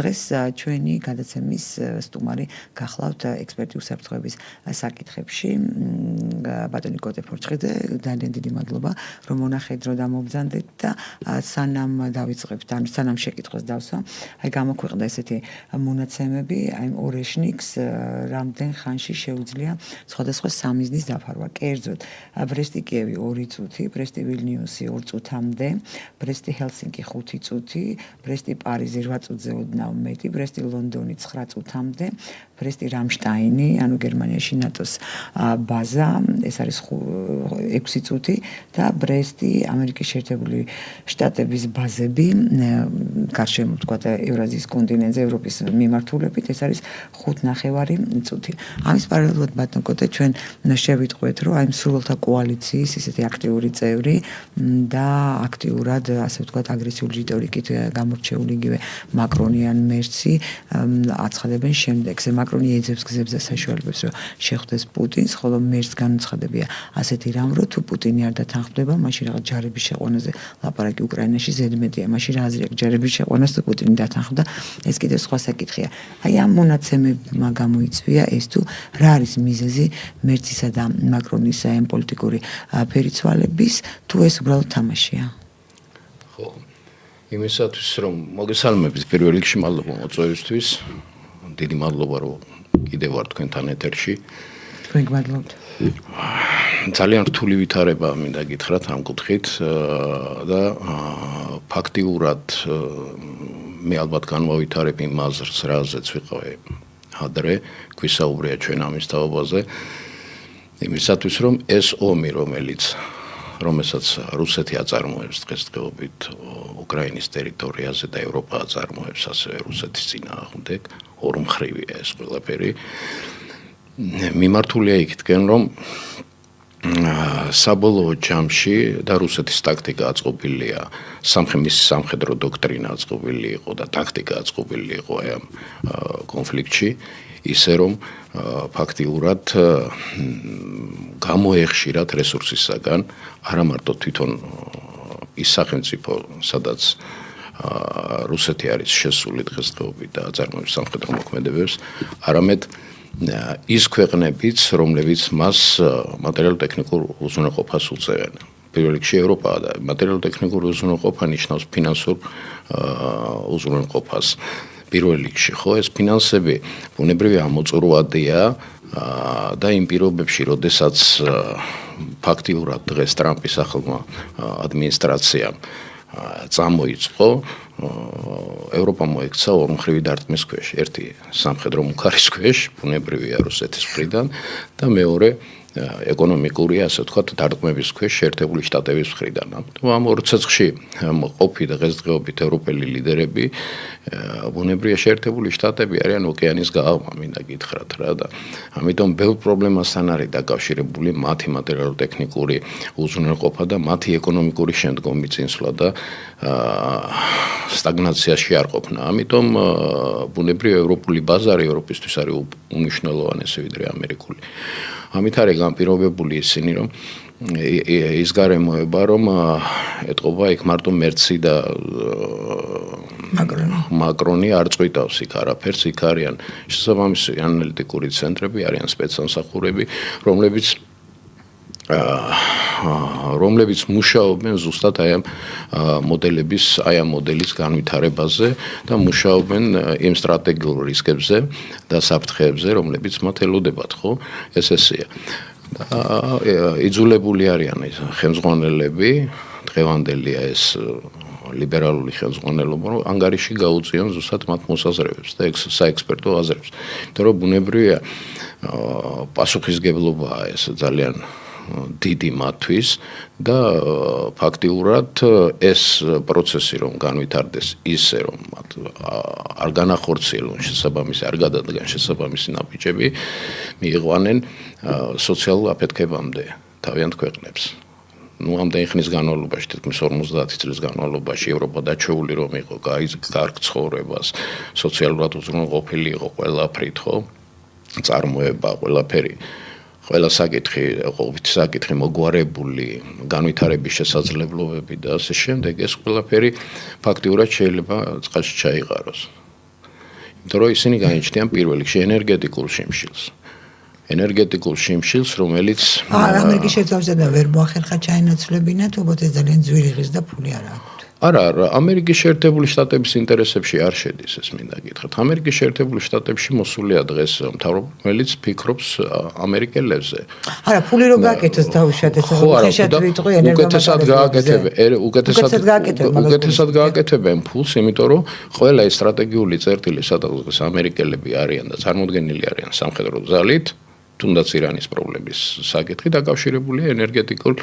დღეს ჩვენი გადაცემის სტუმარი გახლავთ ექსპერტი უსაფრთხოების საკითხებში ბატონი კოტე ფორჩხიძე ძალიან დიდი მადლობა რომ მონახეთ რომ დამობრძანდეთ და სანამ დავიწყებთ ან სანამ შეკითხვას დავსვა აი გამოქვეყნდა ესეთი მონაცემები აი ორეშნიკს რამდენ ხანში შეუძლია სხვადასხვა სამიზნის დაფარვა კერძოდ ბრესტი კიევი 2 წუთი ბრესტი ვილნიუსი 2 წუთამდე ბრესტი ჰელსინკი 5 წუთი ბრესტი პარიზი 8 წუთზე ოდნავ მეტი ბრესტი ლონდონი 9 წუთამდე ბრესტი რამშტაინი ანუ გერმანიაში ნატოს ბაზა ეს არის 6 წუთი და ბრესტი ამერიკის შეერთებული შტატების ბაზები გარშემო ვთქვათ ევრაზიის კონტინენტზე ევროპის მიმართულებით ეს არის 5.5 წუთი ამის პარალელურად ბატონ კოტე ჩვენ შევიტყვეთ რომ აი მსურველთა კოალიციის ისეთი აქტიური წევრი და აქტიურად ასე ვთქვათ აგრესიული რიტორიკით გამორჩეული იგივე მაკრონი ან მერცი აცხადებენ შემდეგზე მაკრონი ეძებს გზებს და საშუალებებს რომ შეხვდეს პუტინს ხოლო მერცს განუცხადებია ასეთი რამ რომ თუ პუტინი არ დათანხმდება მაშინ რაღაც ჯარების შეყვანაზე ლაპარაკი უკრაინაში ზედმეტია მაშინ რა აზრი აქვს ჯარების შეყვანას თუ პუტინი დათანხმდა ეს კიდევ სხვა საკითხია აი ამ მონაცემებმა გამოიწვია ეს თუ რა არის მიზეზი მერცისა და მაკრონის ამ პოლიტიკური ფერიცვალების თუ ეს უბრალოდ თამაშია ხო იმისათვის რომ მოგესალმებით პირველ რიგში მადლობა მოწვევისთვის დიდი მადლობა რომ კიდევ ვარ თქვენთან ეთერში თქვენ გმადლობთ ძალიან რთული ვითარება მინდა გითხრათ ამ კუთხით და ფაქტიურად მე ალბათ განმოვითარებ იმ აზრს რაზეც ვიყავი ადრე გვისაუბრია ჩვენ ამის თაობაზე იმისათვის რომ ეს ომი რომელსაც რუსეთი აწარმოებს დღესდღეობით უკრაინის ტერიტორიაზე და ევროპა აწარმოებს ასევე რუსეთის წინააღმდეგ ორმხრივია ეს ყველაფერი მიმართულია იქითკენ რომ საბოლოო ჯამში და რუსეთის ტაქტიკა აწყობილია სამხედრო დოქტრინა აწყობილი იყო და ტაქტიკა აწყობილი იყო აი ამ კონფლიქტში ისე რომ ფაქტიურად გამოეხშირათ რესურსისაგან არა მარტო თვითონ ის სახელმწიფო სადაც რუსეთი არის შესული დღესდღეობით და აწარმოებს სამხედრო მოქმედებებს არამედ ის ქვეყნებიც რომლებიც მას მატერიალურ-ტექნიკურ უზრუნველყოფას უწევენ პირველ რიგში ევროპა და მატერიალურ-ტექნიკური უზრუნველყოფა ნიშნავს ფინანსურ უზრუნველყოფას პირველ რიგში ხო ეს ფინანსები ბუნებრივი ამოწურვადია და იმ პირობებში როდესაც ფაქტიურად დღეს ტრამპის ახალმა ადმინისტრაციამ წამოიწყო ევროპა მოექცა ორმხრივი დარტყმის ქვეშ ერთი სამხედრო მუხარის ქვეშ ბუნებრივია რუსეთის მხრიდან და მეორე ეკონომიკური ასე ვთქვათ დარტყმების ქვეშ შეერთებული შტატების მხრიდან ამ ორ ცეცხლში ყოფი დღესდღეობით ევროპელი ლიდერები ბუნებრივია შეერთებული შტატები არიან ოკეანის გააღმა მინდა გითხრათ რა და ამიტომ ბევრ პრობლემასთან არის დაკავშირებული მათი მატერიალურ-ტექნიკური უზრუნველყოფა და მათი ეკონომიკური შემდგომი წინსვლა და სტაგნაციაში არ ყოფნა ამიტომ ბუნებრივია ევროპული ბაზარი ევროპისთვის არის უმნიშვნელოვანესი ვიდრე ამერიკული ამით არის განპირობებული ისინი რომ ის გარემოება რომ ეტყობა იქ მარტო მერცი და მაკრონი არ წვითავს იქ არაფერს იქ არიან შესაბამისი ანალიტიკური ცენტრები არიან სპეცსამსახურები რომლებიც მუშაობენ ზუსტად აი ამ მოდელის განვითარებაზე და მუშაობენ იმ სტრატეგიულ რისკებზე და საფრთხეებზე რომლებიც მათ ელოდებათ ხო ეს ესეა იძულებული არიან ხელმძღვანელები დღევანდელია ეს ლიბერალური ხელმძღვანელობა რომ ანგარიში გაუწიონ ზუსტად მათ მოსაზრებებს და საექსპერტო აზრებს იმიტომ რომ ბუნებრივია პასუხისგებლობაა ეს ძალიან დიდი მათთვის და ფაქტიურად ეს პროცესი რომ განვითარდეს ისე რომ არ განახორციელონ შესაბამისი არ გადადგან შესაბამისი ნაბიჯები მიიყვანენ სოციალურ აფეთქებამდე თავიანთ ქვეყნებს ამდენი ხნის განმავლობაში თითქმის 50 წლის განმავლობაში ევროპა დაჩეული რომ იყო კარგ ცხოვრებას სოციალურად უზრუნველყოფილი იყო ყველაფრით ხო წარმოება ყველაფერი ყველა საკითხი მოგვარებული განვითარების შესაძლებლობები და ასე შემდეგ ეს ყველაფერი ფაქტიურად შეიძლება წყალში ჩაიყაროს იმიტომ რომ ისინი გაიჩნდიან პირველ რიგში ენერგეტიკულ შიმშილს. ენერგეტიკულ შიმშილს, რომელიც ამერიკის შეერთებულთა ვერ მოახერხა ჩაინაცვლებინათ, უბრალოდ ეს ძალიან ძვირი ღირს და ფული არ აქვს. არა, ამერიკის შეერთებული შტატების ინტერესებში არ შედის ეს მინდა გითხრათ. ამერიკის შეერთებული შტატებში მოსულია დღეს მთავრობა, რომელიც ფიქრობს ამერიკელებზე. არა, ფული რო გააკეთოს დაუშვათ ეს ხეშად ვიტყვი უკეთესად გააკეთებენ ფულს, იმიტომ რომ ყველა ეს სტრატეგიული წერტილი სადღაც ამერიკელები არიან და წარმოდგენილი არიან სამხედრო ძალით. თუნდაც ირანის პრობლემის საკითხი დაკავშირებულია ენერგეტიკულ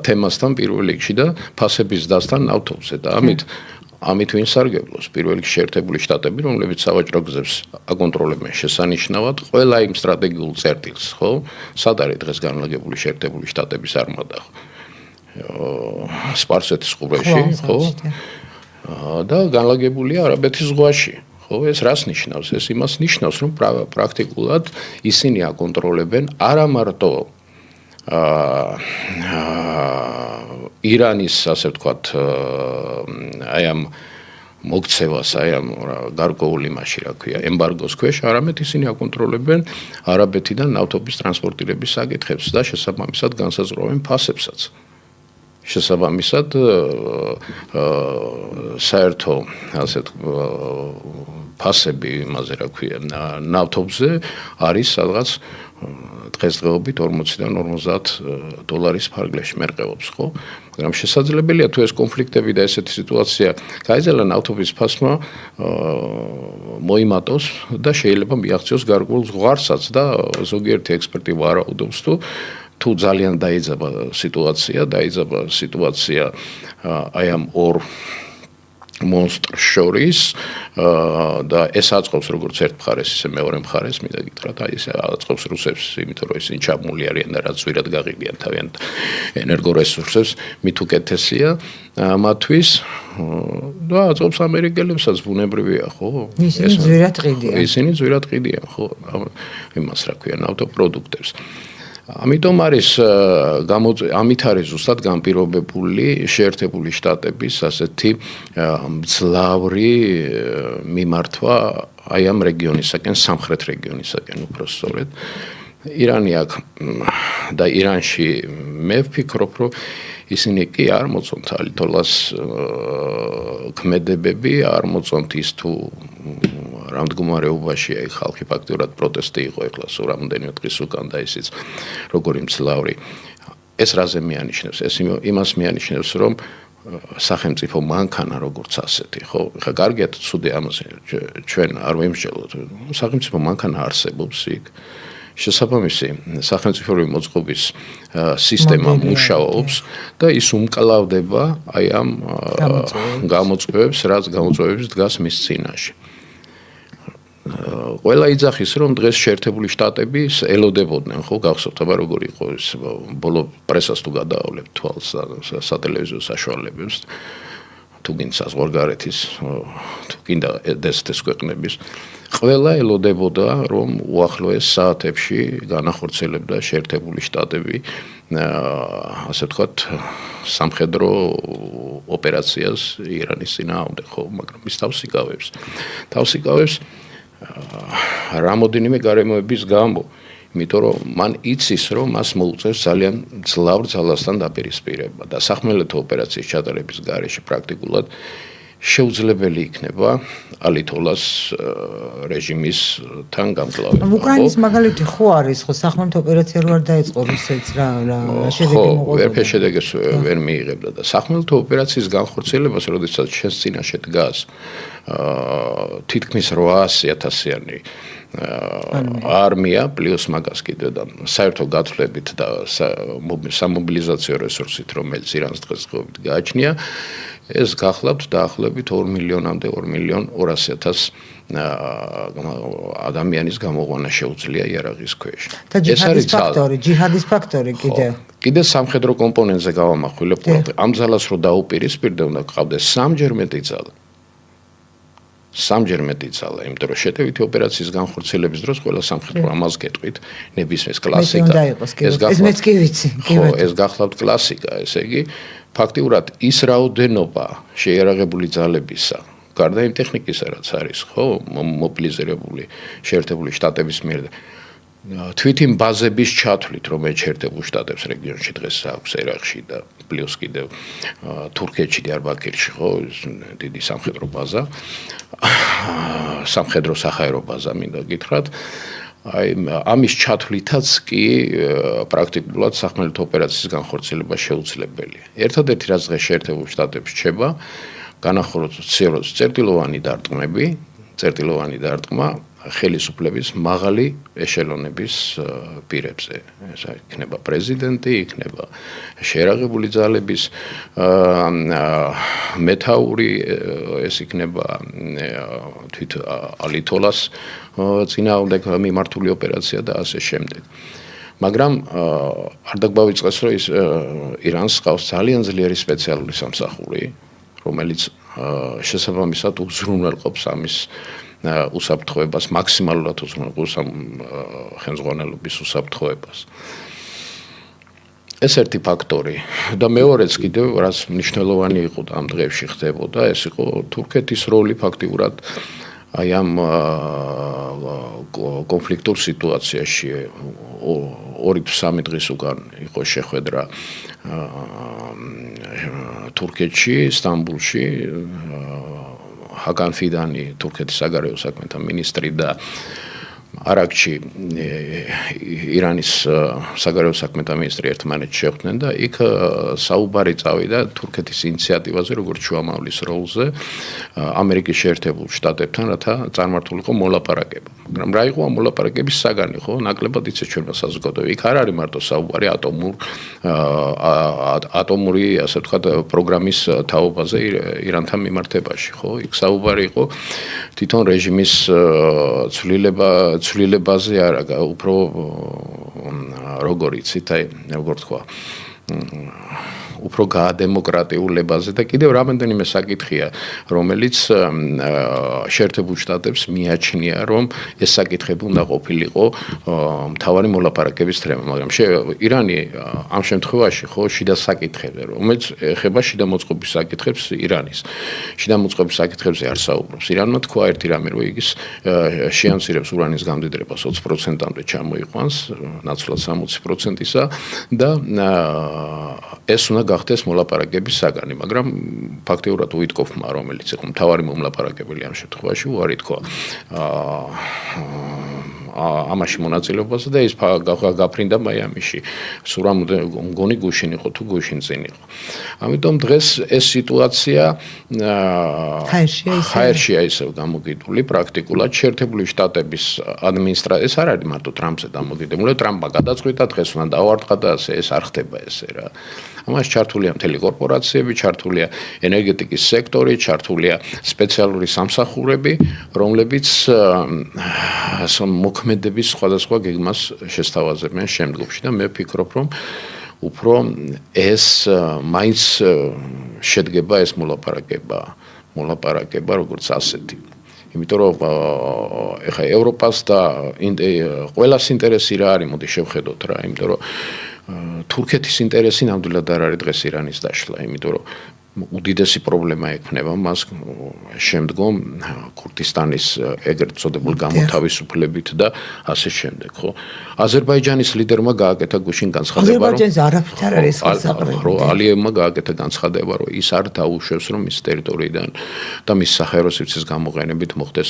თემასთან პირველ რიგში და ფასების დასთან ნავთობზე და ამით ვინ სარგებლობს პირველ რიგში შეერთებული შტატები, რომლებიც სავაჭრო გზებს აკონტროლებენ შესანიშნავად ყველა იმ სტრატეგიულ წერტილს, ხო? სად არის დღეს განლაგებული შეერთებული შტატების არმადა? სპარსეთის ყურეში, ხო? და განლაგებულია არაბეთის ზღვაში. ხო, ეს რას ნიშნავს? ეს იმას ნიშნავს, რომ პრაქტიკულად ისინი აკონტროლებენ არა მარტო ირანის, ასე ვთქვათ, აი ამ მოქცევას, აი ამ გარკვეულ იმაში, რა ქვია, ემბარგოს ქვეშ, არამედ ისინი აკონტროლებენ არაბეთიდან ნავთობის ტრანსპორტირების საკითხებს და შესაბამისად განსაზღვრავენ ფასებსაც. შესაბამისად საერთო ასეთ ფასები იმაზე რა ქვია ნავთობზე არის სადღაც დღესდღეობით 40-დან 50 დოლარის ფარგლებში მერყევობს, ხო? მაგრამ შესაძლებელია თუ ეს კონფლიქტები და ესეთი სიტუაცია გაიძალა ნავთობის ფასმა მოიმატოს და შეიძლება მიაღწიოს გარკვეულ ზღვარსაც და ზოგიერთი ექსპერტი ვარაუდობს თუ ძალიან დაიძაბა სიტუაცია აი ამ ორ მონსტრს შორის და ეს აწყობს როგორც ერთ მხარეს, ისე მეორე მხარეს, მინდა გითხრათ, აი ეს აწყობს რუსებს, იმიტომ რომ ისინი ჩამული არიან და რაც ვირად გაყიდიან თავიანთ ენერგორესურსებს, მით უკეთესია მათთვის და აწყობს ამერიკელებსაც ბუნებრივია, ხო? ისინი ძვირად ყიდიან. ისინი ძვირად ყიდიან, ხო? იმას რა ქვია, ნავთობპროდუქტებს. ამიტომ არის ზუსტად განპირობებული შეერთებული შტატების ასეთი მძლავრი მიმართვა აი ამ რეგიონისაკენ, სამხრეთ რეგიონისაკენ უბრალოდ. ირანი აქ და ირანში მე ვფიქრობ, რომ ისინი კი არ მოწონთ ალიტოლას ქმედებები, არ მოწონთ ის თუ რა მდგომარეობაში აი ხალხი ფაქტურად პროტესტი იყო ეხლა სულ რამდენიმე დღის უკან და ისიც როგორი მძლავრი. ეს რაზე მიანიშნებს? ეს იმას მიანიშნებს, რომ სახელმწიფო მანქანა როგორც ასეთი, ხო? ხა კარგია ცუდი ამაზე ჩვენ არ ვიმსჯელოთ. სახელმწიფო მანქანა არსებობს იქ. შესაბამისი სახელმწიფოებრივი მოწყობის სისტემა მუშაობს და ის უმკლავდება აი ამ გამოწვევებს, რაც გამოწვევებს დგას მის წინაშე. ყველა იძახის, რომ დღეს შეერთებული შტატები ელოდებოდნენ, ხო, გახსოვთ, აბა როგორ იყო ეს ბოლო პრესას თუ გადაავლებთ თვალს სატელევიზიო საშუალებებს, თუ გინდა საზღვარგარეთის, თუ გინდა ეს ქვეყნების ყველა ელოდებოდა, რომ უახლოეს საათებში განახორციელებდა შეერთებული შტატები ასე ვთქვათ სამხედრო ოპერაციას ირანის წინააღმდეგ, ხო, მაგრამ ის თავს იკავებს რამოდენიმე გარემოების გამო, იმიტომ რომ მან იცის, რომ მას მოუწევს ძალიან მძლავრ ძალასთან დაპირისპირება და სახმელეთო ოპერაციის ჩატარების გარეშე პრაქტიკულად შეუძლებელი იქნება ალიტოლას რეჟიმისთან გამკლავება. უკრაინის მაგალითი ხო არის, ხო, სახმელეთო ოპერაცია რო არ დაიწყო რუსეთს რა შედეგი მოყოლოდა. ხო, შედეგს ვერ მიიღებდა და სახმელეთო ოპერაციის განხორციელებას, როდესაც შენს წინაშე დგას თითქმის 800,000-იანი არმია პლუს მაგას კიდე და საერთო გათვლებით და სამობილიზაციო რესურსით, რომელიც ირანს დღესდღეობით გააჩნია, ეს გახლავთ დაახლოებით 2 მილიონამდე 2,200,000 ადამიანის გამოყვანა შეუძლია იარაღის ქვეშ. და ჯიჰადის ფაქტორი კიდე სამხედრო კომპონენტზე გავამახვილებ ყველაფერს. ამ ძალას რო დაუპირისპირდე, უნდა გყავდეს სამჯერ მეტი ძალა. იმიტომ რომ შეტევითი ოპერაციის განხორციელების დროს ყველა სამხედრო ამას გეტყვით, ნებისმიერ კლასიკა. ეს მეც კი ვიცი. ხო, ეს გახლავთ კლასიკა, ესე იგი ფაქტიურად ის რაოდენობა შეიარაღებული ძალებისა გარდა იმ ტექნიკისა, რაც არის, ხო, მობილიზირებული შეერთებული შტატების მიერ თვით იმ ბაზების ჩათვლით, რომელიც შეერთებულ შტატებს რეგიონში დღეს აქვს ერაყში და პლუს კიდევ თურქეთში, დიარბაქირში, ხო, დიდი სამხედრო ბაზა, სამხედრო საჰაერო ბაზა მინდა გითხრათ. აი ამის ჩათვლითაც კი პრაქტიკულად სახმელეთო ოპერაციის განხორციელება შეუძლებელია. ერთადერთი რაც დღეს შეერთებულ შტატებს რჩება, განახორციელოს წერტილოვანი დარტყმა ხელისუფლების მაღალი ეშელონების პირებზე. ეს იქნება პრეზიდენტი, იქნება შეერაღებული ძალების მეთაური, ეს იქნება თვით ალითოლას წინააღმდეგ მიმართული ოპერაცია და ასე შემდეგ. მაგრამ არ დაგვავიწყეს, რომ ის ირანს ყავს ძალიან ძლიერი სპეციალური სამსახური, რომელიც შესაბამისად უზრუნველყოფს ამის უსაფრთხოებას, მაქსიმალურად უზრუნველყოფს ამ ხელმძღვანელობის უსაფრთხოებას. ეს ერთი ფაქტორი და მეორეც კიდევ რაც მნიშვნელოვანი იყო და ამ დღეებში ხდებოდა, ეს იყო თურქეთის როლი ფაქტიურად აი ამ კონფლიქტურ სიტუაციაში 2-3 დღის უკან იყო შეხვედრა თურქეთში, სტამბულში ჰაგან ფიდანი, თურქეთის საგარეო საქმეთა მინისტრი და არაქჩი ირანის საგარეო საქმეთა მინისტრი ერთმანეთს შეხვდნენ და იქ საუბარი წავიდა თურქეთის ინიციატივაზე, როგორც შუამავლის როლზე ამერიკის შეერთებულ შტატებთან, რათა წარმართულიყო მოლაპარაკება. მაგრამ რა იყო ამ მოლაპარაკების საგანი, ხო? ნაკლებად იცით ჩვენმა საზოგადოებამ. იქ არ არის მარტო საუბარი ატომური, ასე ვთქვათ, პროგრამის თაობაზე ირანთან მიმართებაში, ხო? იქ საუბარი იყო თვითონ რეჟიმის ცვლილებაზე არა, უფრო როგორ იცით, აი, როგორ თქვა, უფრო გაადემოკრატიულებაზე და კიდევ რამდენიმე საკითხია, რომელიც შეერთებულ შტატებს მიაჩნია, რომ ეს საკითხები უნდა ყოფილიყო მთავარი მოლაპარაკების თემა, მაგრამ ირანი ამ შემთხვევაში ხო შიდა საკითხებზე, რომელიც ეხება შიდა მოწყობის საკითხებს ირანის. შიდა მოწყობის საკითხებზე არ საუბრობს. ირანმა თქვა ერთი რამე, რომ იგი შეამცირებს ურანის გამდიდრებას 20%-მდე ჩამოიყვანს, ნაცვლად 60%-ისა და ეს უნდა გახდეს მოლაპარაკების საგანი, მაგრამ ფაქტიურად უიტკოფმა, რომელიც იყო მთავარი მომლაპარაკებელი ამ შემთხვევაში, უარი თქვა ამაში მონაწილეობაზე და ის გაფრინდა მაიამიში. სულ მგონი გუშინ იყო თუ გუშინ წინ იყო. ამიტომ დღეს ეს სიტუაცია ჰაერშია ისევ გამოგიდული პრაქტიკულად შეერთებული შტატების ადმინისტრაცია. ეს არ არის მარტო ტრამპზე დამოკიდებული, ტრამპმა გადაწყვიტა დღეს უნდა დავარტყა და ეს არ ხდება ესე რა. ამას ჩართულია მთელი კორპორაციები, ჩართულია ენერგეტიკის სექტორი, ჩართულია სპეციალური სამსახურები, რომლებიც მოქმედების სხვადასხვა გეგმას შესთავაზებენ შემდგომში და მე ვფიქრობ, რომ უფრო ეს მაინც შედგება ეს მოლაპარაკება როგორც ასეთი. იმიტომ რომ ეხა ევროპას და ყველას ინტერესი რა არის, მოდი შევხედოთ რა, იმიტომ რომ თურქეთის ინტერესი ნამდვილად არ არის დღეს ირანის დაშლა, იმიტომ რომ უდიდესი პრობლემა ექნება მას შემდგომ ქურთისტანის ეგრეთ წოდებულ გამოთავისუფლებით და ასე შემდეგ, ხო? აზერბაიჯანის ლიდერმა გააკეთა გუშინ განცხადება, რომ აზერბაიჯანს არაფერ არ არის ხელსაყრელი. ალიევმა გააკეთა განცხადება, რომ ის არ დაუშვებს, რომ მის ტერიტორიიდან და მის საჰაერო სივრცის გამოყენებით მოხდეს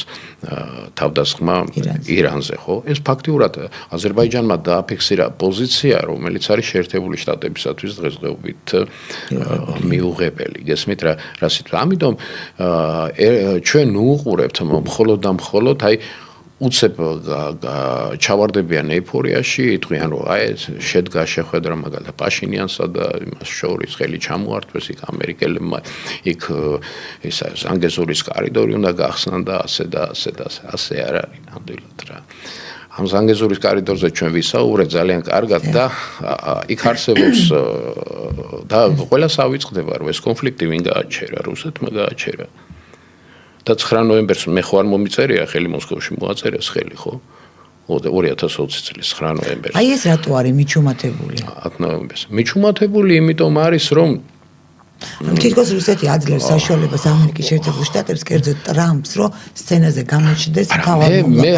თავდასხმა ირანზე, ხო? ეს ფაქტიურად აზერბაიჯანმა დააფიქსირა პოზიცია, რომელიც არის შეერთებული შტატებისათვის დღესდღეობით მიუღებელი. გესმით რა სიტყვა. ამიტომ ჩვენ უყურებთ მხოლოდ და მხოლოდ აი უცებ ჩავარდებიან ეიფორიაში, იტყვიან რომ აი შედგა შეხვედრა მაგალითად პაშინიანსა და იმას შორის ხელი ჩამოართვეს იქ ამერიკელებმა, იქ ეს ზანგეზურის კორიდორი უნდა გახსნან და ასე არ არის ნამდვილად რა. ამ ზანგეზურის კორიდორზე ჩვენ ვისაუბრეთ ძალიან კარგად და იქ არსებობს და ყველას ავიწყდება რომ ეს კონფლიქტი ვინ გააჩერა, რუსეთმა გააჩერა. და 9 ნოემბერს მე ხო არ მომიწერია ხელი მოსკოვში მოაწერეს ხელი, ხო? 2020 წლის 9 ნოემბერს. აი ეს რატო არის მიჩუმათებული? 10 ნოემბერს. მიჩუმათებული იმიტომ არის რომ თითქოს რუსეთი აძლევს საშუალებას ამერიკის შეერთებულ შტატებს, კერძოდ ტრამპს, რომ სცენაზე გამოჩნდეს თავად მე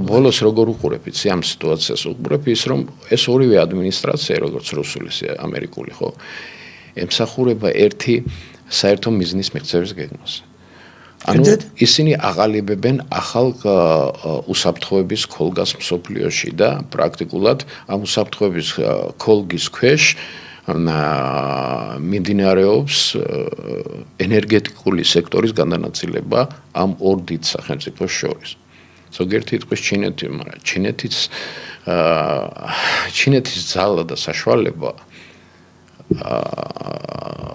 ბოლოს როგორ უყურებთ ამ სიტუაციას, უყურებ ის, რომ ეს ორივე ადმინისტრაცია, როგორც რუსული, ამერიკული, ხო, ემსახურება ერთი საერთო მიზნის მიღწევის გეგმას. ანუ ისინი აღალებებენ ახალ უსაფრთხოების ქოლგას მსოფლიოში და პრაქტიკულად ამ უსაფრთხოების ქოლგის ქვეშ მიმდინარეობს ენერგეტიკული სექტორის განანაწილება ამ ორ დიდ სახელმწიფოს შორის. ზოგიერთი იტყვის ჩინეთი, მაგრამ ჩინეთის ძალა და საშუალება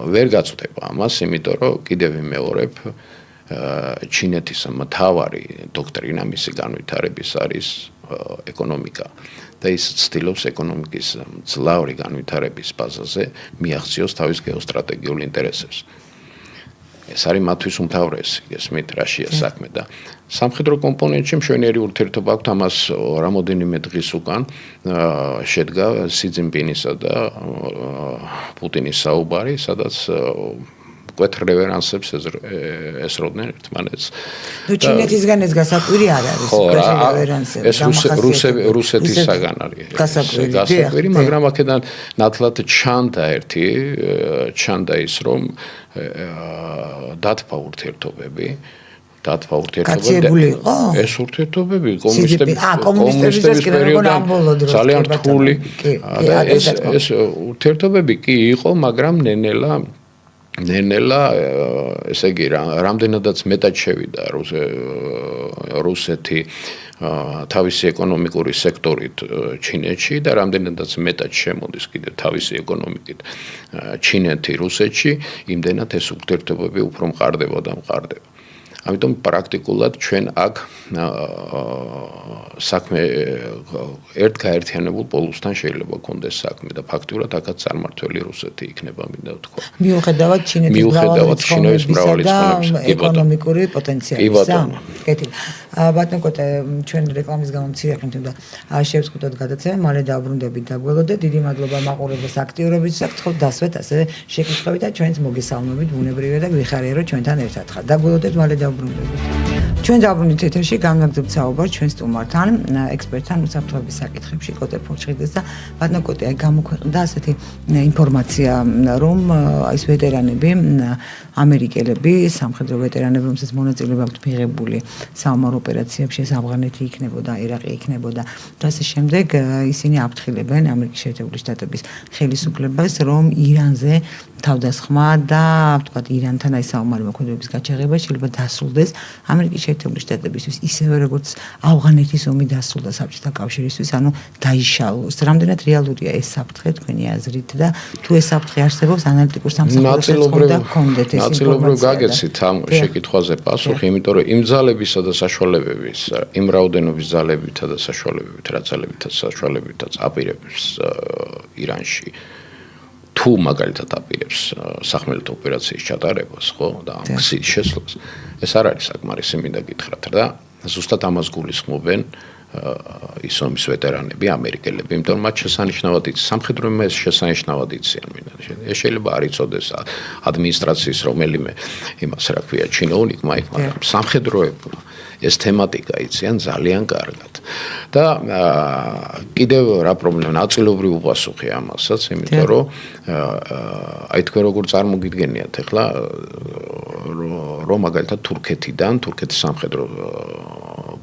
ვერ გაწვდება ამას, იმიტომ რომ კიდევ ვიმეორებ ჩინეთის მთავარი დოქტრინა მისი განვითარების არის ეკონომიკა და ის ცდილობს ეკონომიკის მძლავრი განვითარების ბაზაზე მიაღწიოს თავის გეოსტრატეგიულ ინტერესებს. ეს არის მათთვის უმთავრესი, გესმით, რაშია საქმე და სამხედრო კომპონენტში მშვენიერი ურთიერთობა აქვს ამას რამოდენიმე დღის უკან შედგა სი ძინპინისა და პუტინის საუბარი, სადაც კვეთ რევერანსებს ესროდნენ ერთმანეთს. ნუ ჩინეთისგან ეს გასაკვირი არ არის, კვეთ რევერანსები. ეს რუსეთისაგან არის. გასაკვირი, მაგრამ აქედან ნათლად ჩანდა ის, რომ დათფა ურთიერთობები გაცილებული იყო? ეს ურთიერთობები კომუნისტების პერიოდიდან ძალიან რთული და ეს ურთიერთობები კი იყო, მაგრამ ნენელა ესე იგი რამდენადაც მეტად შევიდა რუსეთი თავისი ეკონომიკური სექტორით ჩინეთში და რამდენადაც მეტად შემოდის კიდე თავისი ეკონომიკით ჩინეთი რუსეთში, იმდენად ეს ურთიერთობები უფრო მყარდება და მყარდება. ამიტომ პრაქტიკულად ჩვენ აქ საქმე ერთგაერთიანებულ პოლუსთან შეიძლება გქონდეს საქმე და ფაქტურად აქაც წარმართველი რუსეთი იქნება, მინდა ვთქვა. მიუხედავად ჩინეთის მრავალი წყობისა და ეკონომიკური პოტენციალისა. კეთილი. ბატონ კოტე, ჩვენ რეკლამის გამო მცირე ხნით და შევწყვიტოთ გადაცემა, მალე დავბრუნდებით დაგველოდეთ. დიდი მადლობა მაყურებელს აქტიურობისთვის, გთხოვთ დასვეთ ასე შეკითხვები და ჩვენც მოგესალმებით ბუნებრივია და გვიხარია რომ ჩვენთან ერთად ხართ. დაგველოდეთ, მალე ჩვენ დავბრუნდით ეთერში, გამაგრძობთ საუბარს ჩვენ სტუმართან, ექსპერტთან უსაფრთხოების საკითხებში, კოტე ფორჩხიძეს და ბატონ კოტე, გამოქვეყნდა ასეთი ინფორმაცია, რომ ის ვეტერანები, ამერიკელები, სამხედრო ვეტერანები, რომელსაც მონაწილეობა აქვთ მიღებული საომარ ოპერაციებში, ეს ავღანეთი იქნებოდა, ერაყი იქნებოდა და ასე შემდეგ, ისინი აფრთხილებენ ამერიკის შეერთებული შტატების ხელისუფლებას, რომ ირანზე თავდასხმა და ვთქვათ ირანთან აი საომარი მოქმედებების გაჩაღება შეიძლება დასრულდეს ამერიკის შეერთებული შტატებისთვის ისევე როგორც ავღანეთის ომი დასრულდა საბჭოთა კავშირისთვის, ანუ დაიშალოს. რამდენად რეალურია ეს საფრთხე თქვენი აზრით და თუ ეს საფრთხე არსებობს ანალიტიკურ სამსახურებში და გქონდეთ ეს ინფორმაცია. ნაწილობრივ გაგეცით ამ შეკითხვაზე პასუხი, იმიტომ რომ იმ ძალებისა და საშუალებების, იმ რაოდენობის ძალებითა და საშუალებებით, რა ძალებითა და საშუალებითაც აპირებს ირანში თუ მაგალითად აპირებს სახმელეთო ოპერაციის ჩატარებას, ხო, და ამ გზის შესვლას, ეს არ არის საკმარისი, მინდა გითხრათ და ზუსტად ამას გულისხმობენ ის ომის ვეტერანები, ამერიკელები, იმიტომ რომ მათ შესანიშნავად იციან, სამხედროებმა ეს შესანიშნავად იციან, ეს შეიძლება არ იცოდეს ადმინისტრაციის რომელიმე იმას რა ქვია ჩინოვნიკმა, მაგრამ სამხედროებმა ეს თემატიკა იციან ძალიან კარგად. და კიდევ რა პრობლემა, ნაწილობრივ უპასუხე ამასაც, იმიტომ რომ აი თქვენ როგორ წარმოგიდგენიათ ახლა რომ მაგალითად თურქეთის სამხედრო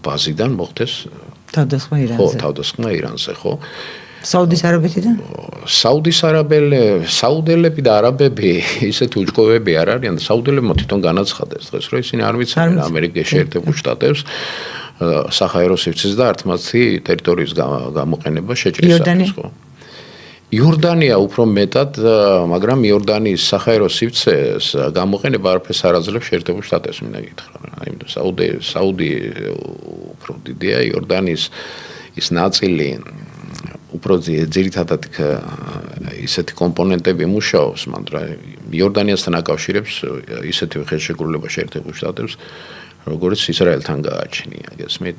ბაზიდან მოხდეს თავდასხმა ირანზე. ხო, თავდასხმა ირანზე, ხო? საუდის არაბეთიდან? საუდელები და არაბები ისეთი უჯგოვები არ არიან და საუდელებმა თვითონ განაცხადეს დღეს, რომ ისინი არ მიცემენ ამერიკის შეერთებულ შტატებს საჰაერო სივრცის და ართმაცი ტერიტორიის გამოყენება შეჭრისათვის, ხო? იორდანია უფრო მეტად, მაგრამ იორდანიის საჰაერო სივრცეს გამოყენება არაფერს არ აძლევს შეერთებულ შტატებს, მინდა გითხრა. იმიტომ საუდი უფრო დიდია, იორდანიის ის ნაწილი უფრო ძირითადად ისეთი კომპონენტები მუშაობს, მაგრამ იორდანიასთან აკავშირებს ისეთი ხელშეკრულება შეერთებულ შტატებს, როგორც ისრაელთან გააჩნია, გესმით?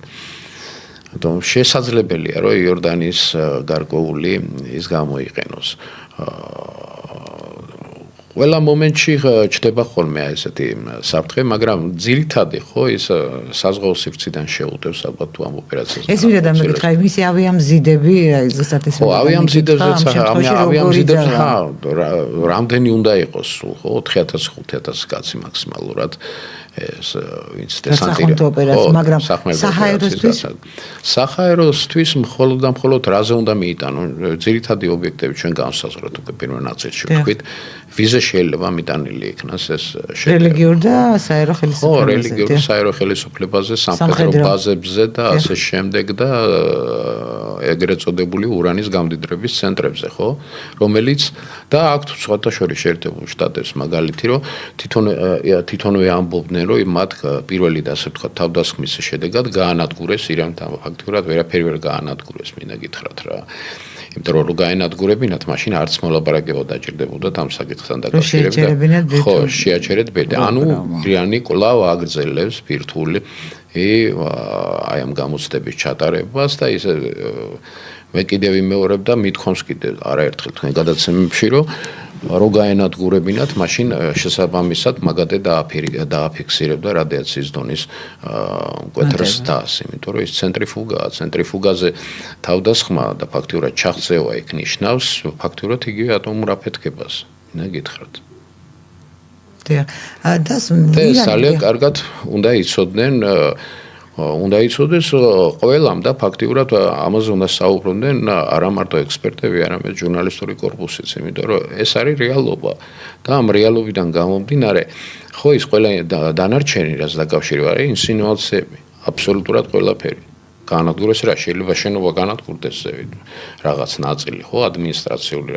თუმცა შესაძლებელია, რომ იორდანიის გარკვეული ის გამოიყენოს. ყველა მომენტში ჩდება ხოლმე ესეთი საფრთხე, მაგრამ ძირითადი ხო ის საზღვაო სივრციდან შეუტევს ალბათ თუ ამ ოპერაციას. ეს ვიდრე დამეკითხა, მისი ავიამზიდები, ზუსტად ეს ხო, ავიამზიდებს რამდენი უნდა იყოს სულ, ხო, 4000-5000 კაცი მაქსიმალურად. ეს ვინც დესანტირება მაგრამ საჰაეროსთვის მხოლოდ და მხოლოდ რაზე უნდა მიიტანო ძირითადი ობიექტები ჩვენ განსაზღვრეთ უკვე პირველ ნაწილში ვთქვით ვიზა შეიძლება მიტანილი იქნას ეს რელიგიურ და საერო ხელისუფლებაზე ხო რელიგიურ და საერო ხელისუფლებაზე სამხედრო ბაზებზე და ასე შემდეგ და ეგრეთ წოდებული ურანის გამდიდრების ცენტრებზე ხო რომელიც და აქვთ სხვათა შორის შეერთებულ შტატებს მაგალითი რომ თვითონვე ამბობდნენ რომ მათ პირველი და ასე ვთქვათ თავდასხმის შედეგად გაანადგურეს ირანთან ფაქტიურად ვერაფერი ვერ გაანადგურეს მინდა გითხრათ რა იმიტომ რომ გაენადგურებინათ მაშინ არც მოლაპარაკება დაჭირდებოდა ამ საკითხთან დაკავშირებით ხო შეაჩერეთ ბედი ანუ ირანი კვლავ აგრძელებს ბირთვული აი ამ გამოცდების ჩატარებას და ისე მე კიდევ ვიმეორებ და მithkoms კიდევ არაერთხელ თქვენ გადაცემებში რომ გაენადგურებინათ მაშინ შესაბამისად მაგადე დააფიქსირებდა რადიაციის დონის მკვეთრ სტას იმიტომ რომ ის ცენტრიფუგაზე თავდასხმა და ფაქტიურად ჩაღწევა იქ ნიშნავს ფაქტიურად იგივე ატომურ აფეთქებას მინდა გითხრათ და ძალიან კარგად უნდა იცოდნენ უნდა იცოდეს ყველამ და ფაქტიურად ამაზე უნდა საუბრობდნენ არა მარტო ექსპერტები, არამედ ჟურნალისტური კორპუსიც, იმიტომ რომ ეს არის რეალობა და ამ რეალობიდან გამომდინარე, ხო ის ყველა დანარჩენი რაც დაკავშირება არის ინსინუაციები, აბსოლუტურად ყველაფერი. განადგურეს რა შეიძლება შენობა განადგურდეს რაღაც ნაწილი, ხო, ადმინისტრაციული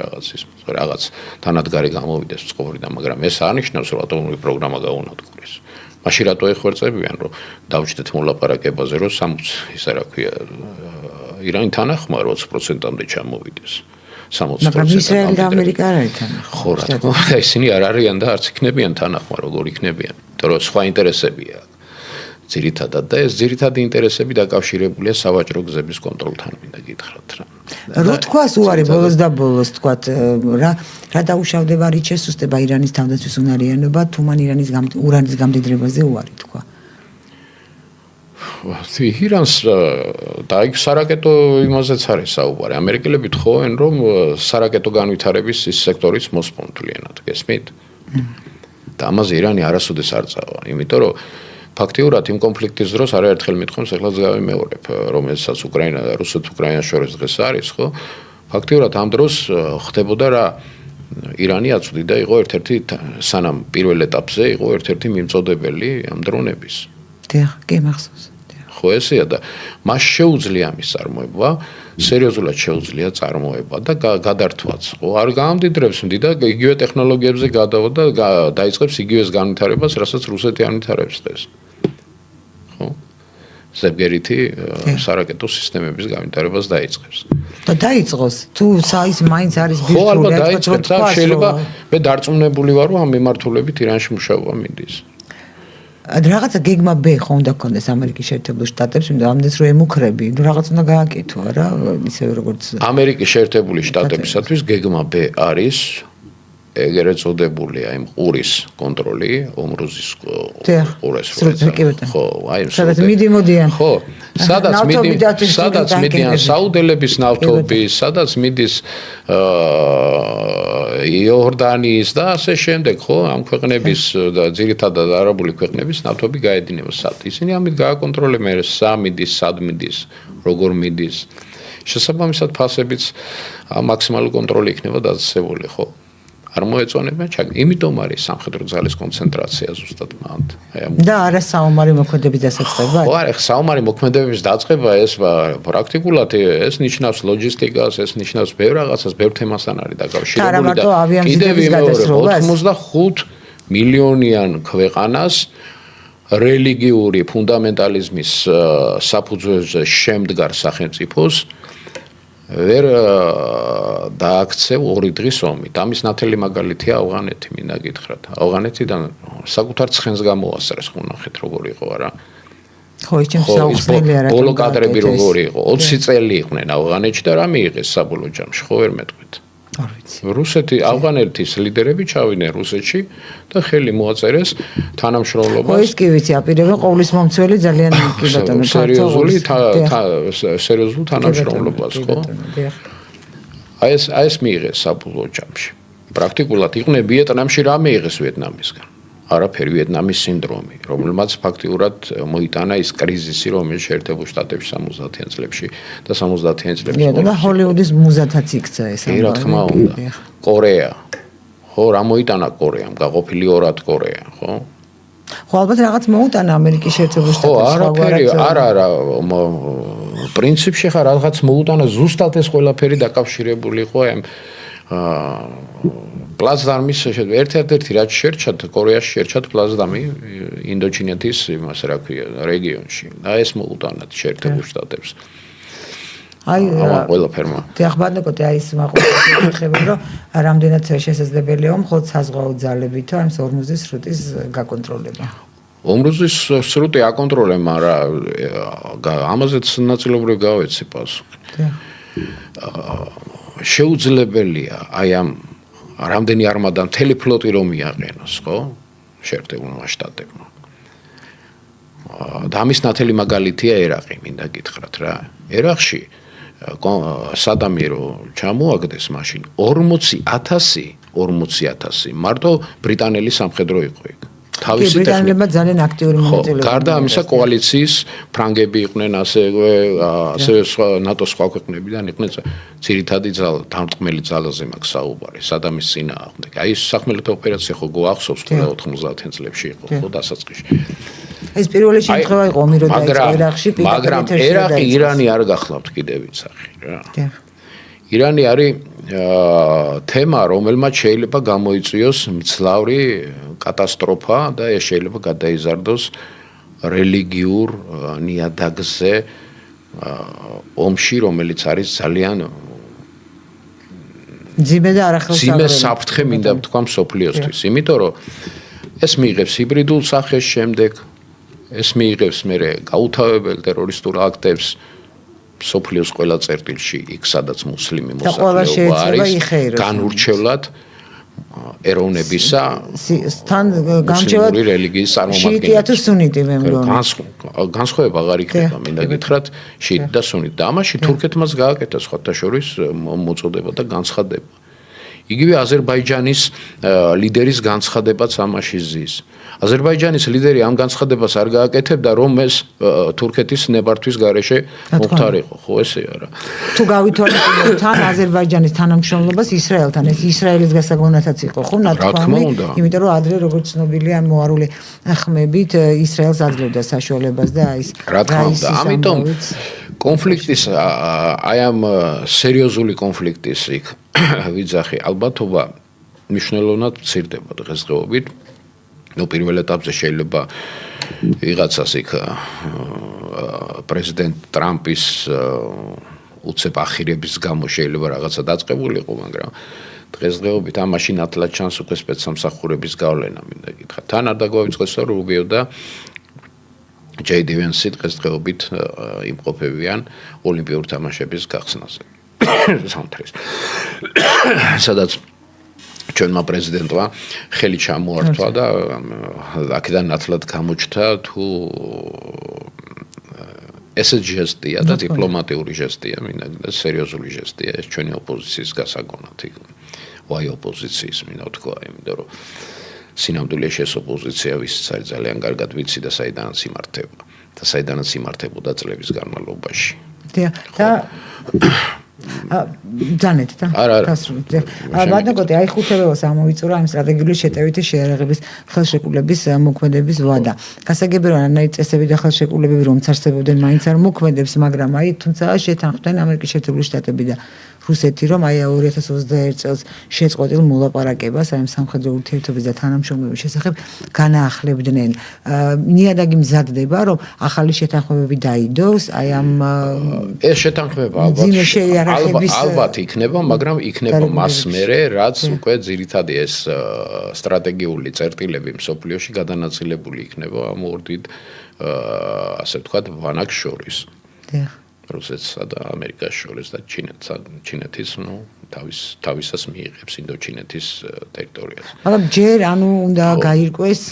რაღაც თანადგარი გამოვიდეს წყობრიდან, მაგრამ ეს არნიშნავს რომ ატომური პროგრამა გაუნადგურეს. მაშინ რატო ეხვერწებიან რომ დავჭდეთ მოლაპარაკებაზე რომ 60 ისა რა ქვია ირანი თანახმა 20%-მდე ჩამოვიდეს 60%. მაგრამ ისრაელი და ამერიკა არ არის თანახმა. ხო რა თქმა უნდა ისინი არ არიან და არც იქნებიან თანახმა როგორ იქნებიან. იმიტომ რომ სხვა ინტერესებია. ძირითადად და ეს ძირითადი ინტერესები დაკავშირებულია სავაჭრო გზების კონტროლთან მინდა გითხრათ რა. რო თქვას უარი ბოლოს და ბოლოს თქვათ რა დაუშავდება რით შესუსტება ირანის თავდაცვის უნარიანობა თუ მან ურანის გამდიდრებაზე უარი თქვა. ირანს და იქ სარაკეტო იმაზეც არის საუბარი. ამერიკელები თხოვენ რომ სარაკეტო განვითარების ის სექტორიც მოსპონდლიანად გესმით? და ამაზე ირანი არასოდეს არ წავა, იმიტომ რომ ფაქტიურად იმ კონფლიქტის დროს არაერთხელ მithkoms ეხლა გავიმეორებ, რომელსაც უკრაინა და რუსეთ-უკრაინას შორის დღეს არის, ხო? ფაქტიურად ამ დროს ხდებოდა რა ირანი აწვდიდა იყო ერთ-ერთი სანამ პირველ ეტაპზე იყო ერთ-ერთი მიმწოდებელი ამ დრონების. დიახ, კი მახსოვს. ხო ესეა და მას შეუძლია ამის წარმოება, სერიოზულად შეუძლია წარმოება და გადართვაც. ხო არ გამდიდრებს მდიდა იგივე ტექნოლოგიებზე გადავა და დაიწყებს იგივეს განვითარებას, რასაც რუსეთი ანვითარებს დღეს. ზებგერითი სარაკეტო სისტემების განვითარებას დაიწყებს. და დაიწყოს. თუ ის მაინც არის ბირთვული. ხო, ალბათ დაიწყებს და შეიძლება მე დარწმუნებული ვარ, რომ ამ მიმართულებით ირანში მუშაობა მინდის. რაღაცა გეგმა B ხო უნდა გქონდეს ამერიკის შეერთებულ შტატებს, იმიტომ ამდენს რომ ემუქრები, რაღაც უნდა გააკეთო რა, ისე როგორც ამერიკის შეერთებული შტატებისათვის გეგმა B არის ეგრეთ წოდებული აი ყურის კონტროლი, ომრუზის ყურეს ხო, აი სადაც მიდიან ხო, სადაც მიდიან საუდელების ნავთობი, სადაც მიდის იორდანიის და ასე შემდეგ, ხო, ამ ქვეყნების და ძირითადად არაბული ქვეყნების ნავთობი გაედინება სად. ისინი ამით გააკონტროლებენ სამინდის, სადმინდის, როგორ მიდის. შესაბამისად ფასებიც მაქსიმალური კონტროლი იქნება დაწესებული, ხო? არ მოეწონებიან იმიტომ არის სამხედრო ძალის კონცენტრაცია ზუსტად მანდ. და არა საომარი მოქმედების დასაწყება? ხო, არა, საომარი მოქმედების დაწყება ეს პრაქტიკულად ეს ნიშნავს ლოჯისტიკას, ეს ნიშნავს ბევრ რაღაცას, ბევრ თემასთან არის დაკავშირებული და კიდევ 85 მილიონიან ქვეყანას რელიგიური ფუნდამენტალიზმის საფუძველზე შემდგარ სახელმწიფოს ვერ დააქცევ 2 დღის ომით. ამის ნათელი მაგალითია ავღანეთი, მინდა გითხრათ. ავღანეთიდან საკუთარ ცხენს გამოასწრეს, ხუნახეთ როგორი იყო არა. ხო, ის ჩემს საუხსნელი არა. ბოლო კადრები როგორი იყო? 20 წელი იყვნენ ავღანეთში და რა მიიღეს საბოლოო ჯამში, ხო ვერ მეტყვით. რუსეთი, ავღანეთის ლიდერები ჩავიდნენ რუსეთში და ხელი მოაწერეს თანამშრომლობას. ის კი ვიცი, აპირებენ ყოვლის მომცველი ძალიან კი ბატონო, სერიოზულ თანამშრომლობას, ხო? აი ეს მიიღეს საბოლოო ჯამში. პრაქტიკულად იყვნენ ვიეტნამში რა მიიღეს ვიეტნამისგან. არაფერი ვიეტნამის სინდრომი, რომელმაც ფაქტიურად მოიტანა ის კრიზისი, რომელიც შეერთებულ შტატებში 70-იან წლებში და 70-იან წლებში. და ჰოლივუდის მუზათაც იქცა ეს. რა თქმა უნდა. კორეა. ხო, რა მოიტანა კორეამ? გაყოფილი ორად კორეა, ხო? ხო, ალბათ რაღაც მოუტანა ამერიკის შეერთებულ შტატებში. ხო, არაფერი, არა, პრინციპში ხა რაღაც მოუტანა, ზუსტად ეს ყველაფერი დაკავშირებული იყო ამ პლაცდარმის ერთ-ერთი რაც შეერჩათ კორეაში შეერჩათ პლაცდარმი ინდოჩინეთის იმას რა ქვია რეგიონში და ეს მოუტანათ შეერთებულ შტატებს აი ყველაფერმა დიახ ბატონო აი ის მაყურებელი რომ რამდენად შესაძლებელია მხოლოდ საზღვაო ძალებით ამ 50 სრუტის გაკონტროლება ორმუზის სრუტი აკონტროლებ მაგრამ ამაზეც ნაწილობრივ გავეცი პასუხი შეუძლებელია აი ამ რამდენი არმადა მთელი ფლოტი რომ მიაყენოს, ხო? შეერთებულმა შტატებმა. და ამის ნათელი მაგალითია ერაყი, მინდა გითხრათ რა. ერაყში სადამი რო ჩამოაგდეს მაშინ 40,000 მარტო ბრიტანელი სამხედრო იყო იქ. თავისი ბრიტანელებმა ძალიან აქტიური მონაწილეობა. გარდა ამისა კოალიციის ფრანგები იყვნენ ასევე ნატოს სხვა ქვეყნებიდან იყვნენ ძირითადი დამტყმელი ძალაზე მაქვს საუბარი სადამის წინააღმდეგ. აი ეს სახმელეთო ოპერაცია ხო გვახსოვს 90-იან წლებში იყო ხო დასაწყისში. ეს პირველი შემთხვევა იყო ომი რო დაიწყო ერაყში, მაგრამ ერაყი ირანი არ გახლავთ კიდევ ვინცახი რა. ირანი არის თემა, რომელმაც შეიძლება გამოიწვიოს მძლავრი კატასტროფა და ეს შეიძლება გადაიზარდოს რელიგიურ ნიადაგზე ომში, რომელიც არის ძალიან ძიმე და არახელსაყრელი. ძიმე საფრთხე მინდა ვთქვა მსოფლიოსთვის, იმიტომ რომ ეს მიიღებს ჰიბრიდულ სახეს შემდეგ, ეს მიიღებს მერე გაუთავებელ ტერორისტულ აქტებს სოფლიოს ყველა წერტილში იქ სადაც მუსლიმი მოსახლეობა არის განურჩევლად ეროვნებისა თან გამჩევად რელიგიის წარმომადგენლები შიიტია თუ სუნიტი მე მგონი განსხვავება აღარ იქნება მინდა გითხრათ შიიტი და სუნიტი და ამაში თურქეთმაც გააკეთა სხვათა შორის მოწოდება და განცხადება იგივე აზერბაიჯანის ლიდერის განცხადებაც ამაში ზის აზერბაიჯანის ლიდერი ამ განცხადებას არ გააკეთებდა რომ ეს თურქეთის ნებართვის გარეშე მოხდარიყო ხო ესეა რა თუ გავითვალისწინებთ თან აზერბაიჯანის თანამშრომლობას ისრაელთან ეს ისრაელის გასაგონათაც იყო ხო ნათქვამი იმიტომ რომ ადრე როგორც ცნობილია მოარული ხმებით ისრაელს აძლევდა საშუალებას და აი ეს რა თქმა უნდა ამიტომ კონფლიქტის აი ამ სერიოზული კონფლიქტის იქ ვიძახი ალბათობა მნიშვნელოვნად მცირდება დღესდღეობით ну პირველ ეტაპზე შეიძლება ვიღაცას იქ პრეზიდენტ ტრამპის უცებ ახირების გამო შეიძლება რაღაცა დაწყებულიყო მაგრამ დღესდღეობით ამაში ნათლად ჩანს უკვე სპეცსამსახურების გავლენა მინდა გითხრათ თან არ დაგვაიწყოს რუბიო და ჯეი დივენსი დღესდღეობით იმყოფებიან ოლიმპიურ თამაშების გახსნაზე სამთრის სადაც ჩვენმა პრეზიდენტმა ხელი ჩამოართვა და აქედან ნათლად გამოჩნდა თუ ეს ჟესტია და დიპლომატიური ჟესტია მინდა სერიოზული ჟესტია ეს ჩვენი ოპოზიციის გასაგონად იქ ვაი ოპოზიციის მინდა თქვა იმიტომ რომ სინამდვილეში ეს ოპოზიცია ვისაც არის ძალიან კარგად ვიცი და საიდანაც იმართება და საიდანაც იმართებოდა წლების განმავლობაში და ძანეთ და ბატონო აი ხუთევეოს ამოვიწურა ამ სტრატეგიული შეტევითი შეერაღების ხელშეკრულების მოქმედების ვადა გასაგებია რომ ანაი წესები და ხელშეკრულებები რომ წარსებობდნენ მაინც არ მოქმედებს მაგრამ აი თუმცა შეთანხმდნენ ამერიკის შეერთებული შტატები და რუსეთი რომ აი 2021 წელს შეწყვეტილ მოლაპარაკებას აი სამხედრო ურთიერთობის და თანამშრომლობის შესახებ განაახლებდნენ ნიადაგი მზადდება რომ ახალი შეთანხმებები დაიდოს აი ამ ეს შეთანხმება ალბათ იქნება მაგრამ იქნება მას მერე რაც უკვე ძირითადი ეს სტრატეგიული წერტილები მსოფლიოში გადანაწილებული იქნება ამ ორ დიდ ასე ვთქვათ ვანაკს შორის რუსეთსა და ამერიკას შორის და ჩინეთის თავისას მიიღებს ინდოჩინეთის ტერიტორიაზე. მაგრამ ჯერ უნდა გაირკვეს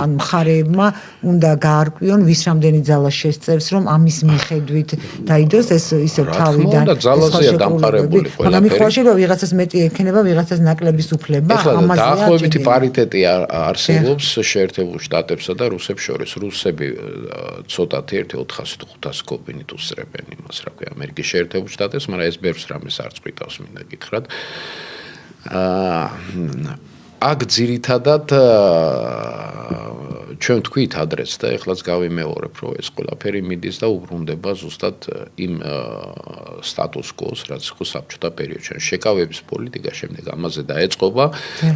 ან მხარეებმა უნდა გაარკვიონ ვის რამდენი ძალა შესწევს რომ ამის მიხედვით დაიდოს ეს ისე თავიდან ძალაზეა დამყარებული ყველაფერი. მაგრამ იქ შეიძლება ვიღაცას მეტი ექნება, ვიღაცას ნაკლების უფლება, ამაზე დაახლოებითი პარიტეტი არსებობს შეერთებულ შტატებსა და რუსებს შორის. რუსები ცოტათი 400-500 კობინით უსწრებენ იმას, რა ქვია, ამერიკის შეერთებულ შტატებს, მაგრამ ეს ბევრს რამეს არ წყვიტავს, მინდა გითხრათ. აქ ძირითადად ჩვენ თქვით ადრეც და ეხლაც გავიმეორებ, რომ ეს ყველაფერი მიდის და უბრუნდება ზუსტად იმ სტატუს კოს, რაც იყო საბჭოთა პერიოდში. შეკავების პოლიტიკა შემდეგ ამაზე დაეწყობა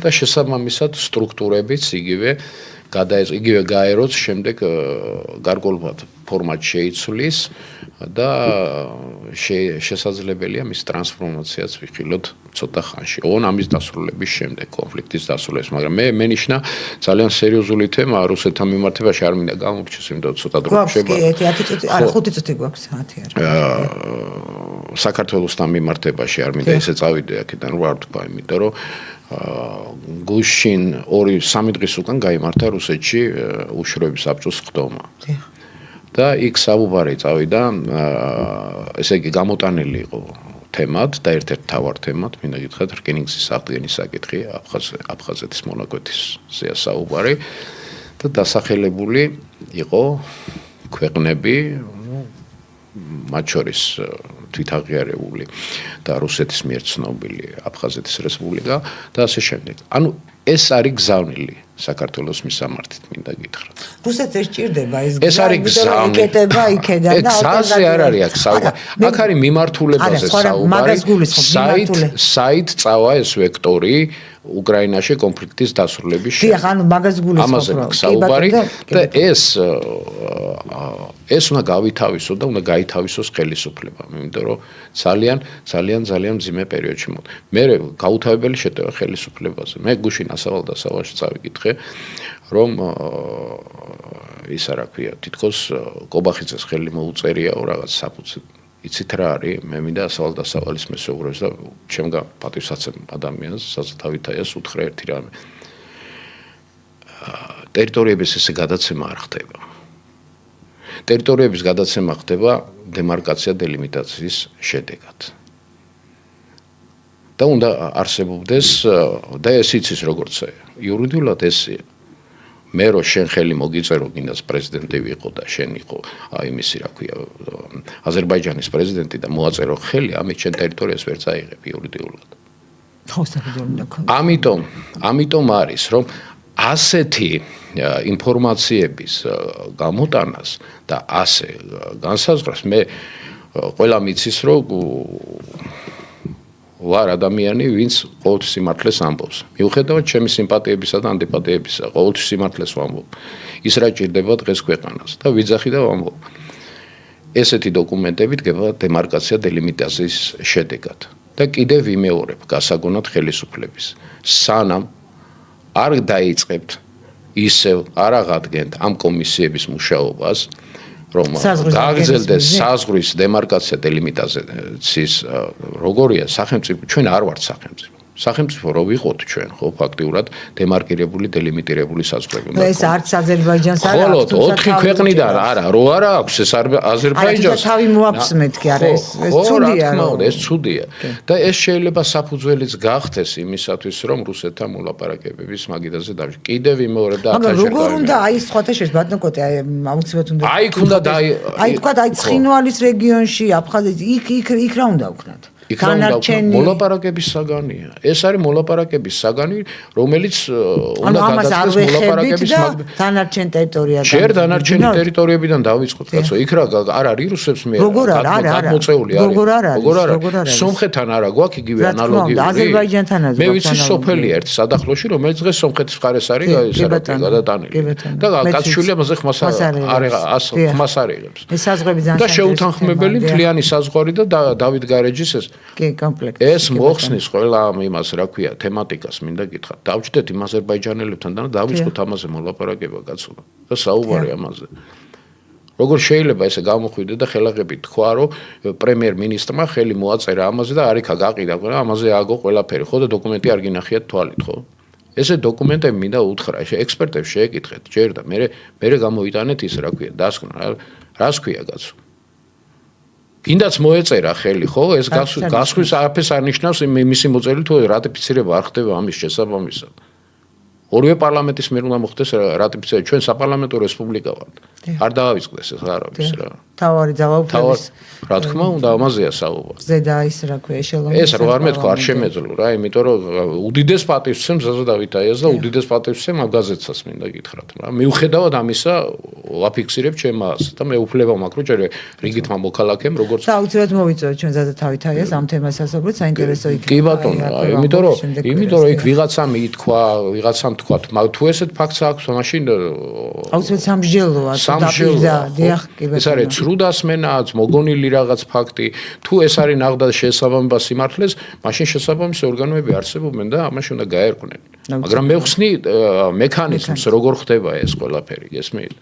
და შესაბამისად სტრუქტურებიც იგივე გაეროს შემდეგ გარკვეულბად ფორმატ შეიცვლის და შესაძლებელია მის ტრანსფორმაციაც ვიხილოთ ცოტა ხანში. ამის დასრულების შემდეგ, კონფლიქტის დასრულების, მაგრამ მე მენიშნა ძალიან სერიოზული თემაა რუსეთთან მიმართებაში, არ მინდა გამომრჩეს, იმიტომ ცოტა დრო შეება. არა, 5 წუთი გვაქვს, 10 არ. საქართველოსთან მიმართებაში არ მინდა ესე წავიდე აქედან რა ვთქვა, იმიტომ რომ გუშინ 2-3 დღის უკან გაიმართა რუსეთში უშუალოების საბჭოს ხდომა. და იქ საუბარი წავიდა, ესე იგი გამოტანილი იყო თემად და ერთ-ერთ მთავარ თემად, მინდა გითხრათ, რკინიგზის აღდგენის საკითხი, აფხაზეთის მონაკვეთისზეა საუბარი და დასახელებული იყო ქვეყნები, მათ შორის თვითაღიარებული და რუსეთის მიერ ცნობილი აფხაზეთის რესპუბლიკა და ასე შემდეგ. ანუ ეს არის გზავნილი საქართველოს მისამართით, მინდა გითხრათ. რუსეთს ეს ჭირდება ეს არის გზავნილი. იკეტება იქედან და გზაზე არ არის აქ საუბარი. აქ არის მიმართულებაზე საუბარი. საით წავა ეს ვექტორი უკრაინაში კონფლიქტის დასრულების შემდეგ. დიახ, ანუ მაგას გულისხმობ, საუბარი და ეს უნდა გავითავისო და უნდა გაითავისოს ხელისუფლება, იმიტომ რომ ძალიან მძიმე პერიოდში მოდი. მე გაუთავებელი შეტევა ხელისუფლებაზე. მე გუშინ ასავალ-დასავალში წავიკითხე, რომ ისა რა ქვია, თითქოს კობახიძეს ხელი მოუწერიაო რაღაც საფუძვად. იცით რა არის? მე მინდა ასავალ-დასავალის მესეურებს და ჩემგან პატივსაცემ ადამიანს საზეთავითაიას უთხრა ერთი რამე. ტერიტორიების ესე გადაცემა არ ხდება. ტერიტორიების გადაცემა ხდება დემარკაცია დელიმიტაციის შედეგად. და უნდა არსებობდეს და ეს იცის როგორც იურიდიულად ესეა. მე რო შენ ხელი მოგიწერო, გინდას პრეზიდენტი ვიყო და შენ იყო იმისი რა ქვია აზერბაიჯანის პრეზიდენტი და მოაწერო ხელი, ამით შენ ტერიტორიას ვერ წაიღებ იურიდიულად. ხო, საფუძველი უნდა ქონდეს. ამიტომ არის, რომ ასეთი ინფორმაციების გამოტანას და ასე განსაზღვრას მე ყველა მიცის, რომ ვარ ადამიანი, ვინც ყოველთვის სიმართლეს ამბობს. მიუხედავად ჩემი სიმპათიებისა და ანტიპათიებისა, ყოველთვის სიმართლეს ვამბობ. ის რა ჭირდება დღეს ქვეყანას და ვიძახი და ვამბობ. ესეთი დოკუმენტები დგება დემარკაცია დელიმიტაციის შედეგად. და კიდევ ვიმეორებ გასაგონად ხელისუფლების. სანამ არ დაიწყებთ ისევ არ აღადგენთ ამ კომისიების მუშაობას, რომ გაგრძელდეს საზღვრის დემარკაცია დელიმიტაციის როგორია სახელმწიფო, ჩვენ არ ვართ სახელმწიფო. სახელმწიფო რო ვიყოთ ჩვენ, ხო, ფაქტიურად დემარკირებული, დელიმიტირებული საზღვრები. ეს არც აზერბაიჯანს არ აქვს. ხოლო 4 ქვეყნიდან არა, რო არა აქვს ეს აზერბაიჯანს. თავი მოაფსმეთ კი არა, ეს ცუდია. ეს ცუდია. და ეს შეიძლება საფუძველიც გახდეს იმისათვის, რომ რუსეთთან მოლაპარაკებების მაგიდაზე დავიწყო. კიდევ ვიმეორებ და ახლა როგორ უნდა აი სხვათა შორის ბატონკოტე აუცილებლად უნდა აი თქვა აი ცხინვალის რეგიონში, აფხაზეთში, იქ რა უნდა ვქნათ? მოლაპარაკების საგანია. ეს არის მოლაპარაკების საგანი, რომელიც უნდა გადაწყვეტს მოლაპარაკების დანარჩენ ტერიტორიაზე. ჯერ დანარჩენი ტერიტორიებიდან დავიწყოთ, კაცო. იქ რა არ არის რუსებს მე გადმოწეული არის. როგორ არის? სომხეთთან არა გვაქვს იგივე ანალოგიური. აზერბაიჯანთანაც მე ვიცი სოფელი ერთ სადახლოში, რომელიც დღეს სომხეთის მხარეს არის გადატანილი. და კაცშვილი ამაზე ხმას არ იღებს. ეს საზღვრები ძალიან და შეუთანხმებელი მთლიანი საზღვარი და დავით გარეჯის ეს კომპლექტი. ეს მოხსნის ყველა ამ იმას, რა ქვია, თემატიკას მინდა გითხრათ. დავჭდეთ იმ აზერბაიჯანელებთან და დავიწყოთ ამაზე მოლაპარაკება, კაცო. და საუბარი ამაზე. როგორ შეიძლება ესე გამოხვიდე და ხელაღებით თქვა, რომ პრემიერ-მინისტრმა ხელი მოაწერა ამაზე და არიქა გაყიდა, ამაზე ააგო ყველაფერი, ხო და დოკუმენტი არ გინახიათ თვალით, ხო? ესე დოკუმენტები მინდა უთხრა, ექსპერტებს შეეკითხეთ, ჯერ და მე გამოიტანეთ ის, რა ქვია, დასკვნა, რას ქვია კაცო? კიდაც მოეწერა ხელი, ხო? ეს გასხვის არაფერს არ ნიშნავს მისი მოწელი თუ რატიფიცირება არ ხდება ამის შესაბამისად. ორივე პარლამენტის მიერ უნდა მოხდეს რატიფიცირება, ჩვენ საპარლამენტო რესპუბლიკა ვართ. არ დავიწყდეს ეს არავის რა. თავარი ძალაუფლების რა თქმა უნდა ამაზეა საუბარი. ზედა ის რა ქვია ეშელონი. ეს რო არ მეთქვა არ შემეძლო რა, იმიტომ რომ უდიდეს პატივს ვცემ ზაზა დავითაიას და უდიდეს პატივს ვცემ ამ გაზეთსაც მინდა გითხრათ რა. მიუხედავად ამისა ვაფიქსირებ ჩემს და მე უფლება მაქვს რომ ჯერ რიგით მამოქალაქემ როგორც საოცრად მოვიწევთ ჩვენ ზაზა დავითაიას ამ თემას ასაუბრეთ, საინტერესო იქნება. კი ბატონო, იმიტომ რომ იქ ვიღაცამ ითქვა, ვიღაცამ თქვა, თუ ესეთ ფაქტს აქვს, მაშინ აუცილებლად სამსჯელოა დაპირდა, დიახ, კი ბატონო. ეს არის ცრუდასმენაც, მოგონილი რაღაც ფაქტი, თუ ეს არის ნაღდა შესაბამება სიმართლეს, მაშინ შესაბამისი ორგანოები არსებობენ და ამაში უნდა გაერკვნენ. მაგრამ მე ვხსნი მექანიზმს, როგორ ხდება ეს ყველაფერი, გესმით?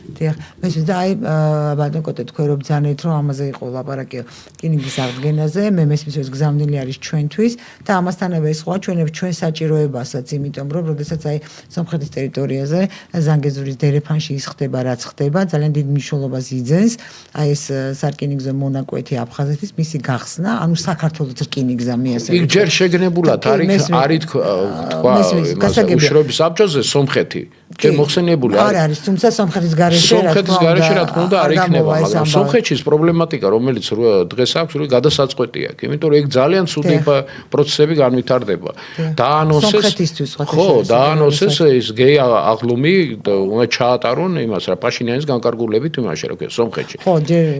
დიახ, მესმის და აი ბატონო კოტე თქვენ რომ ბრძანეთ რომ ამაზე იყო ლაპარაკი რკინიგზის აღდგენაზე, მე მესმის ეს გზავნილი არის ჩვენთვის და ამასთანავე ეს სხვა ჩვენ საჭიროებასაც, იმიტომ რომ როდესაც აი სომხეთის ტერიტორიაზე ზანგეზურის დერეფანში ის ხდება, რაც ხდება, ძალიან დიდ მნიშვნელობას იძენს აი ეს სარკინიგზო მონაკვეთი აფხაზეთის მისი გახსნა, ანუ საქართველოს რკინიგზა მიასწრებს. იქ ჯერ შეგნებულად არის თქვა უშრობის საბჭოზე სომხეთი. ჯერ მოხსენებული არ არის, თუმცა სომხეთის გარეშე სომხეთის გარეშე რა თქმა უნდა არ იქნება, მაგრამ სომხეთის პრობლემატიკა რომელიც დღეს აქვს, გადასაწყვეტი აქვს, იმიტომ რომ იქ ძალიან ცუდი პროცესები განვითარდება. დაანონსეს ის გეი აღლუმი უნდა ჩაატარონ იმას რა პაშინიანის განკარგულებით იმაში რა ქვია სომხეთში.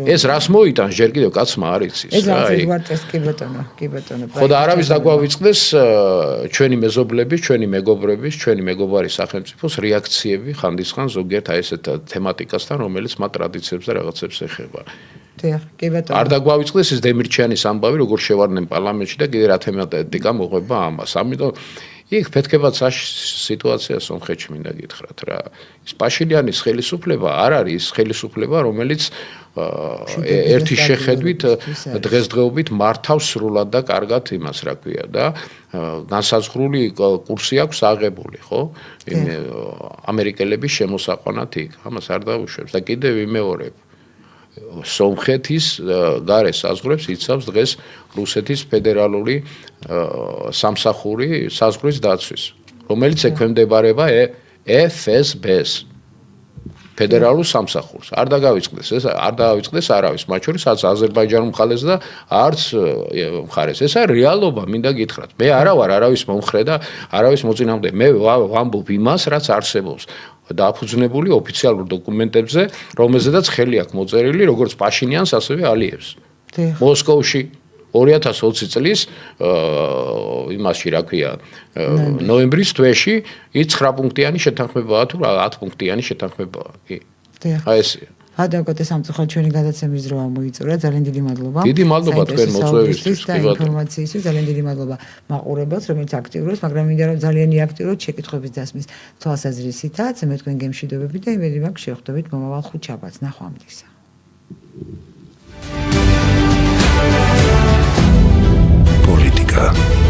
ეს რას მოიტანს ჯერ კიდევ კაცმა არ იცის რა. ეს კი ბატონო, კი ბატონო. ხო და არავის დაგვავიწყდეს ჩვენი მეზობლების, ჩვენი მეგობრების, ჩვენი მეგობარი სახელმწიფოს რეაქციები ხანდისხან ზოგიერთ აი ესეთ თემატიკასთან, რომელიც მათ ტრადიციებს და რაღაცებს ეხება. დიახ, კი ბატონო. არ დაგვავიწყდეს ეს დემირჩიანის ამბავი, როგორ შევარდნენ პარლამენტში და კიდე რა თემატიკა მოყვება ამას. ამიტომ იქ ფეთქებაც სიტუაცია სომხეთში მინდა გითხრათ რა. ის პაშინიანის ხელისუფლება არ არის ის ხელისუფლება, რომელიც ერთი შეხედვით დღესდღეობით მართავს სრულად და კარგად იმას რა ქვია და განსაზღვრული კურსი აქვს აღებული, ხო? ამერიკელების შემოსაყვანად იქ. ამას არ დაუშვებს და კიდევ ვიმეორებ. სომხეთის გარე საზღვრებს იცავს დღეს რუსეთის ფედერალური სამსახური საზღვრის დაცვის, რომელიც ექვემდებარება FSB-ს. ფედერალურ სამსახურს. არ დავიწყდეს არავის, მათ შორის არც აზერბაიჯანულ მხარეს და არც მხარეს. ეს არის რეალობა, მინდა გითხრათ. მე არა ვარ არავის მომხრე და არავის მოწინააღმდეგე. მე ვამბობ იმას, რაც არსებობს. დააფუძნებული ოფიციალურ დოკუმენტებზე, რომელზედაც ხელი აქვს მოწერილი როგორც პაშინიანს, ასევე ალიევს. მოსკოვში 2020 წლის იმაში რა ქვია ნოემბრის თვეში 9 პუნქტიანი შეთანხმებაა თუ 10 პუნქტიანი შეთანხმებაა, კი. აი ესეა. ადაკოტე სამწუხაროდ ჩვენი გადაცემის დრო ამოიწურა. ძალიან დიდი მადლობა. დიდი მადლობა თქვენ მოწვევისთვის და ინფორმაციისთვის. ძალიან დიდი მადლობა მაყურებელს, რომელიც აქტიურობს, მაგრამ მინდა რომ ძალიან იაქტიუროთ შეკითხვების დასმის თვალსაზრისითაც. მე თქვენ გემშვიდობები და იმედი მაქვს შევხვდებით მომავალ ხუთშაბათს. ნახვამდისა. Política.